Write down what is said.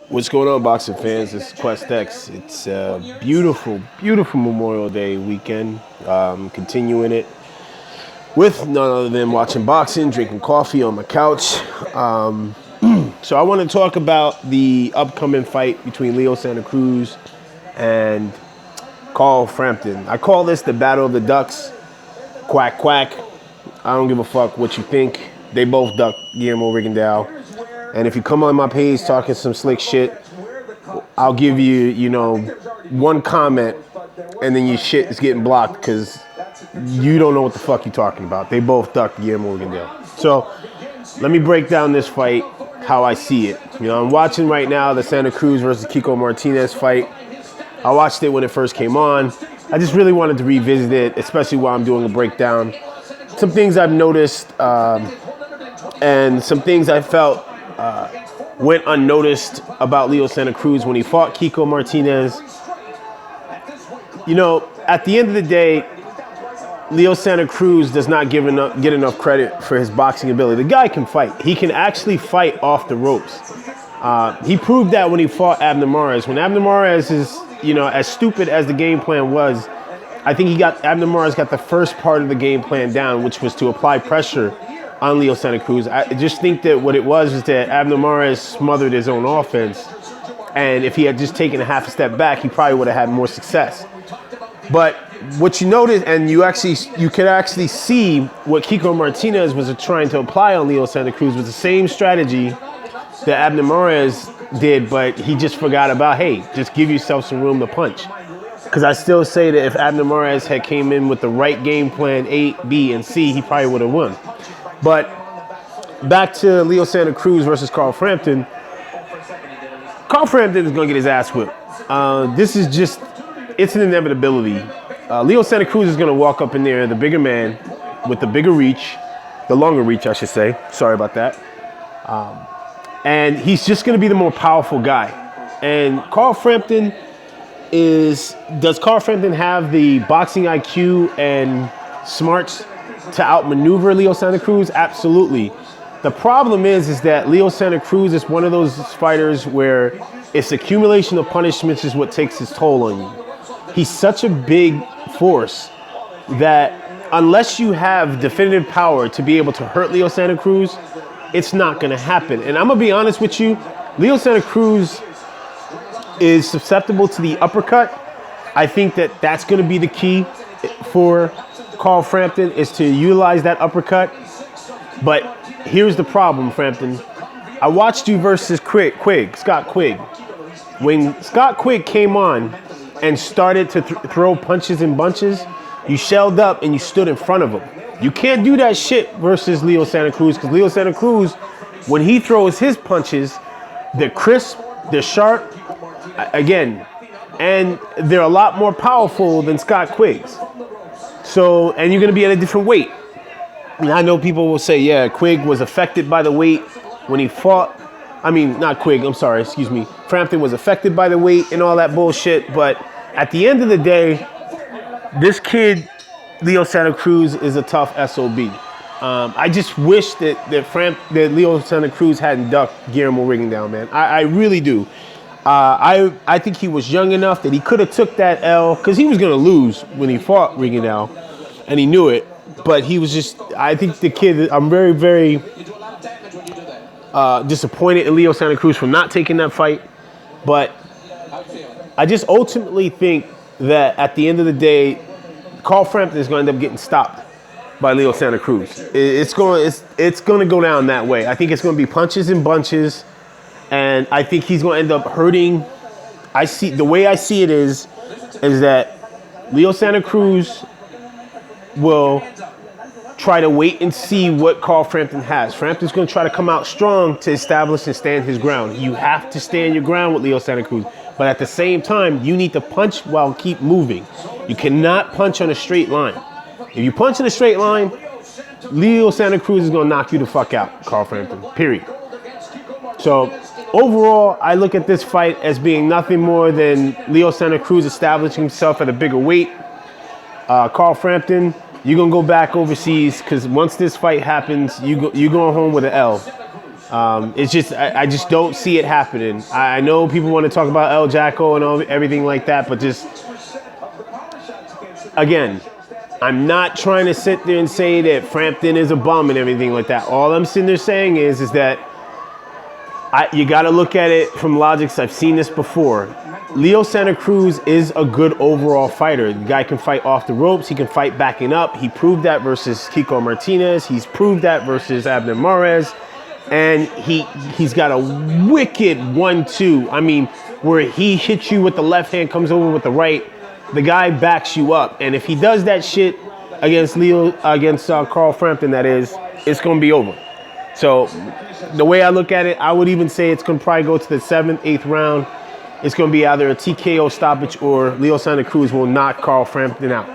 What's going on, boxing fans? This is Quest X. It's a beautiful, beautiful Memorial Day weekend. Continuing it with none other than watching boxing, drinking coffee on my couch. So I want to talk about the upcoming fight between Leo Santa Cruz and Carl Frampton. I call this the Battle of the Ducks. Quack, quack. I don't give a fuck what you think. They both duck Guillermo Rigondeaux. And if you come on my page talking some slick shit, I'll give you, one comment, and then your shit is getting blocked because you don't know what the fuck you're talking about. They both ducked Guillermo Rigondeaux. So let me break down this fight how I see it. I'm watching right now the Santa Cruz versus Kiko Martinez fight. I watched it when it first came on. I just really wanted to revisit it, especially while I'm doing a breakdown. Some things I've noticed and some things I felt went unnoticed about Leo Santa Cruz when he fought Kiko Martinez. At the end of the day, Leo Santa Cruz does not get enough credit for his boxing ability. The guy can fight. He can actually fight off the ropes. He proved that when he fought Abner Mares. When Abner Mares is, as stupid as the game plan was, I think Abner Mares got the first part of the game plan down, which was to apply pressure on Leo Santa Cruz. I just think that what it was that Abner Mares smothered his own offense. And if he had just taken a half a step back, he probably would have had more success. But what you notice, and you could actually see what Kiko Martinez was trying to apply on Leo Santa Cruz was the same strategy that Abner Mares did, but he just forgot about, hey, just give yourself some room to punch. Because I still say that if Abner Mares had came in with the right game plan, A, B, and C, he probably would have won. But back to Leo Santa Cruz versus Carl Frampton. Carl Frampton is going to get his ass whipped. It's an inevitability. Leo Santa Cruz is going to walk up in there, the bigger man, with the bigger reach, the longer reach, I should say. Sorry about that. And he's just going to be the more powerful guy. And Carl Frampton does Carl Frampton have the boxing IQ and smarts to outmaneuver Leo Santa Cruz? Absolutely. The problem is that Leo Santa Cruz is one of those fighters where it's accumulation of punishments is what takes its toll on you. He's such a big force that unless you have definitive power to be able to hurt Leo Santa Cruz, it's not going to happen. And I'm going to be honest with you, Leo Santa Cruz is susceptible to the uppercut. I think that that's going to be the key for Carl Frampton is to utilize that uppercut. But here's the problem, Frampton. I watched you versus Scott Quigg. When Scott Quigg came on and started to throw punches and bunches, you shelled up and you stood in front of him. You can't do that shit versus Leo Santa Cruz, because Leo Santa Cruz, when he throws his punches, they're crisp, they're sharp, again, and they're a lot more powerful than Scott Quigg's. So, and you're going to be at a different weight. And I know people will say, yeah, Quigg was affected by the weight when he fought. I mean, not Quigg, I'm sorry, excuse me. Frampton was affected by the weight and all that bullshit. But at the end of the day, this kid, Leo Santa Cruz, is a tough SOB. I just wish that Leo Santa Cruz hadn't ducked Guillermo Rigondeaux, man. I really do. I think he was young enough that he could have took that L, because he was going to lose when he fought Rigondeaux, and he knew it. But he was just, I think the kid, I'm very, very disappointed in Leo Santa Cruz for not taking that fight. But I just ultimately think that at the end of the day, Carl Frampton is going to end up getting stopped by Leo Santa Cruz. It's going to go down that way. I think it's going to be punches and bunches. And I think he's going to end up hurting. The way I see it is that Leo Santa Cruz will try to wait and see what Carl Frampton has. Frampton's going to try to come out strong to establish and stand his ground. You have to stand your ground with Leo Santa Cruz. But at the same time, you need to punch while keep moving. You cannot punch on a straight line. If you punch in a straight line, Leo Santa Cruz is going to knock you the fuck out, Carl Frampton, period. So overall, I look at this fight as being nothing more than Leo Santa Cruz establishing himself at a bigger weight. Carl Frampton, you're going to go back overseas, because once this fight happens, you're going home with an L. It's just I just don't see it happening. I know people want to talk about El Jacko and everything like that, but just again, I'm not trying to sit there and say that Frampton is a bum and everything like that. All I'm sitting there saying is that you got to look at it from logics. I've seen this before. Leo Santa Cruz is a good overall fighter. The guy can fight off the ropes. He can fight backing up. He proved that versus Kiko Martinez. He's proved that versus Abner Mares. And he's got a wicked 1-2. I mean, where he hits you with the left hand, comes over with the right. The guy backs you up. And if he does that shit against Carl Frampton, that is, it's going to be over. So the way I look at it, I would even say it's going to probably go to the 7th, 8th round. It's going to be either a TKO stoppage or Leo Santa Cruz will knock Carl Frampton out.